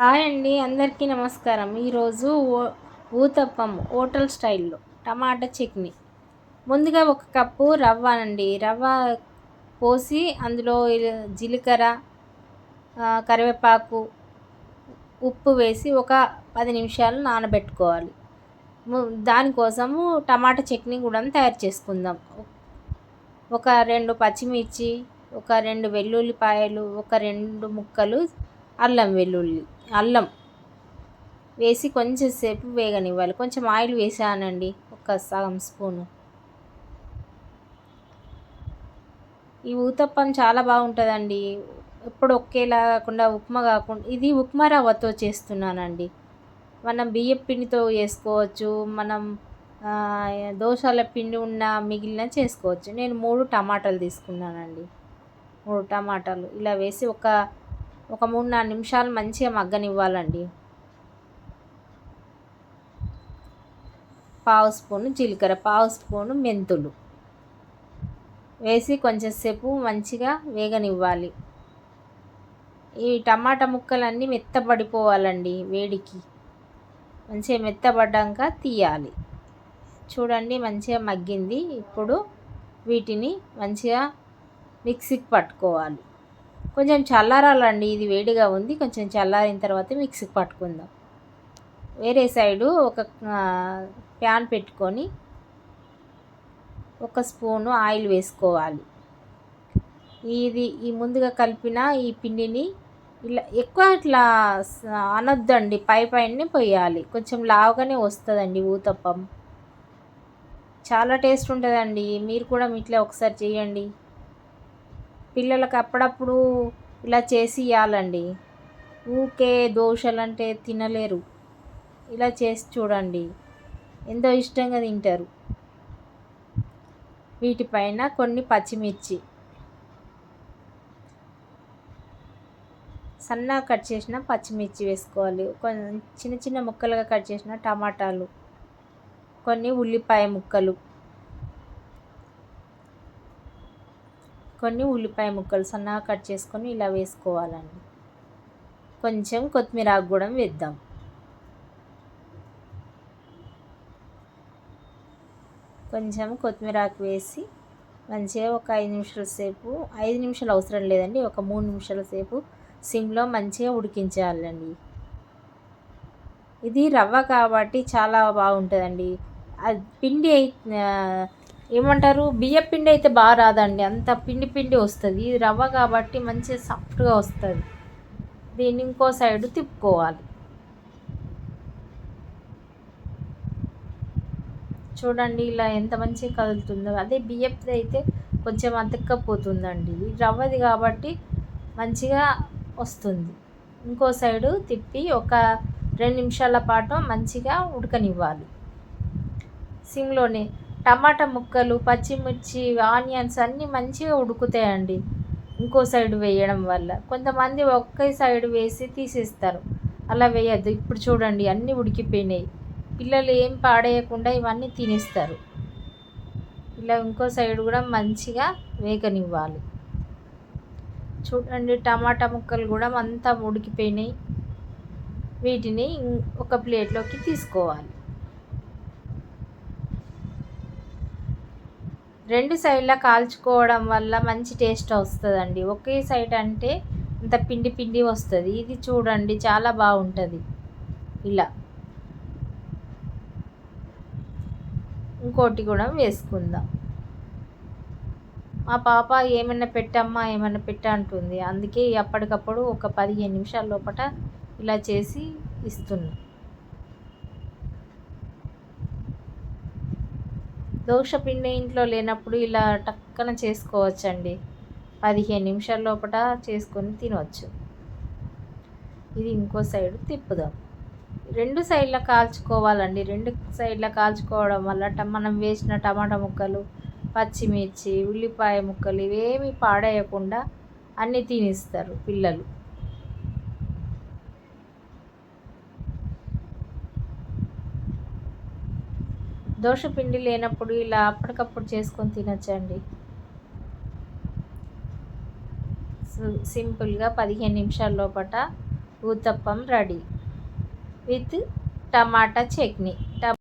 Hi అండి, అందరికీ నమస్కారం. ఈరోజు ఊతప్పం హోటల్ స్టైల్లో టమాటా చట్నీ. ముందుగా ఒక కప్పు రవ్వ అండి. రవ్వ పోసి అందులో జీలకర్ర, కరివేపాకు, ఉప్పు వేసి ఒక 10 నిమిషాలు నానబెట్టుకోవాలి. దానికోసము టమాటా చట్నీ కూడా తయారు చేసుకుందాం. ఒక 2 పచ్చిమిర్చి, ఒక 2 వెల్లుల్లిపాయలు, ఒక 2 ముక్కలు అల్లం వేసి కొంచెం సేపు వేగనివ్వాలి. కొంచెం ఆయిల్ వేసానండి, ఒక సగం స్పూను. ఈ ఊతప్పం చాలా బాగుంటుందండి. ఎప్పుడు ఒకేలా కాకుండా ఉప్మా కాకుండా ఇది ఉప్మా రవ్వతో చేస్తున్నానండి. మనం బియ్యం పిండితో చేసుకోవచ్చు, మనం దోశల పిండి ఉన్న మిగిలిన చేసుకోవచ్చు. నేను 3 టమాటాలు తీసుకున్నానండి. 3 టమాటాలు ఇలా వేసి ఒక 3-4 నిమిషాలు మంచిగా మగ్గనివ్వాలండి. పావు స్పూను జీలకర్ర, పావు స్పూను మెంతులు వేసి కొంచెం సేపు మంచిగా వేగనివ్వాలి. ఈ టమాటా ముక్కలన్నీ మెత్తబడిపోవాలండి వేడికి. మంచిగా మెత్తబడ్డాక తీయాలి. చూడండి, మంచిగా మగ్గింది. ఇప్పుడు వీటిని మంచిగా మిక్సీకి పట్టుకోవాలి. కొంచెం చల్లారాలండి, ఇది వేడిగా ఉంది. కొంచెం చల్లారిన తర్వాత మిక్సీకి పట్టుకుందాం. వేరే సైడు ఒక ప్యాన్ పెట్టుకొని ఒక స్పూను ఆయిల్ వేసుకోవాలి. ఈ ముందుగా కలిపిన ఈ పిండిని ఎక్కువ ఇట్లా అనొద్దండి, పైనే పోయాలి. కొంచెం లావుగానే వస్తుందండి ఊతప్పం. చాలా టేస్ట్ ఉంటుందండి. మీరు కూడా ఇట్లా ఒకసారి చేయండి. పిల్లలకు అప్పుడప్పుడు ఇలా చేసి ఇవ్వాలండి. ఊకే దోశలు అంటే తినలేరు. ఇలా చేసి చూడండి, ఎంతో ఇష్టంగా తింటారు. వీటిపైన కొన్ని పచ్చిమిర్చి, సన్నగా కట్ చేసిన పచ్చిమిర్చి వేసుకోవాలి. చిన్న చిన్న ముక్కలుగా కట్ చేసిన టమాటాలు, కొన్ని ఉల్లిపాయ ముక్కలు సన్నగా కట్ చేసుకొని ఇలా వేసుకోవాలండి. కొంచెం కొత్తిమీర ఆకు కూడా వేద్దాం. కొంచెం కొత్తిమీర ఆకు వేసి మంచిగా ఒక 5 నిమిషాలు అవసరం లేదండి, ఒక 3 నిమిషాల సేపు సిమ్లో మంచిగా ఉడికించాలండి. ఇది రవ్వ కాబట్టి చాలా బాగుంటుందండి. పిండి ఏమంటారు, బియ్య పిండి అయితే బాగా రాదండి, అంత పిండి వస్తుంది. ఇది రవ్వ కాబట్టి మంచిగా సాఫ్ట్గా వస్తుంది. దీన్ని ఇంకో సైడు తిప్పుకోవాలి. చూడండి, ఇలా ఎంత మంచిగా కదులుతుందో. అదే బియ్యపుది అయితే కొంచెం అతుక్కపోతుందండి. ఇది రవ్వది కాబట్టి మంచిగా వస్తుంది. ఇంకో సైడు తిప్పి ఒక 2 నిమిషాల పాటు మంచిగా ఉడకనివ్వాలి సిమ్లోనే. టమాటా ముక్కలు, పచ్చిమిర్చి, ఆనియన్స్ అన్నీ మంచిగా ఉడుకుతాయండి ఇంకో సైడు వేయడం వల్ల. కొంతమంది ఒకే సైడు వేసి తీసేస్తారు, అలా వేయద్దు. ఇప్పుడు చూడండి, అన్నీ ఉడికిపోయినాయి. పిల్లలు ఏం పాడేయకుండా ఇవన్నీ తినేస్తారు. ఇలా ఇంకో సైడు కూడా మంచిగా వేగనివ్వాలి. చూడండి, టమాటా ముక్కలు కూడా అంతా ఉడికిపోయినాయి. వీటిని ఒక ప్లేట్లోకి తీసుకోవాలి. 2 సైడ్లా కాల్చుకోవడం వల్ల మంచి టేస్ట్ వస్తుందండి. ఒకే సైడ్ అంటే ఇంత పిండి వస్తుంది. ఇది చూడండి, చాలా బాగుంటుంది. ఇలా ఇంకోటి కూడా వేసుకుందాం. మా పాప ఏమైనా పెట్టమ్మా, ఏమైనా అంటుంది. అందుకే అప్పటికప్పుడు ఒక 15 నిమిషాల లోపల ఇలా చేసి ఇస్తున్నా. దోశ పిండి ఇంట్లో లేనప్పుడు ఇలా టక్కన చేసుకోవచ్చండి. 15 నిమిషాల లోపల చేసుకొని తినవచ్చు. ఇది ఇంకో సైడు తిప్పుదాం. 2 సైడ్లా కాల్చుకోవాలండి. 2 సైడ్లా కాల్చుకోవడం వల్ల మనం వేసిన టమాటా ముక్కలు, పచ్చిమిర్చి, ఉల్లిపాయ ముక్కలు ఇవేమీ పాడేయకుండా అన్నీ తినేస్తారు పిల్లలు. దోశ పిండి లేనప్పుడు ఇలా అప్పటికప్పుడు చేసుకొని తినచ్చండి. సింపుల్గా 15 నిమిషాల లోపల uttapam ready with tomato chutney.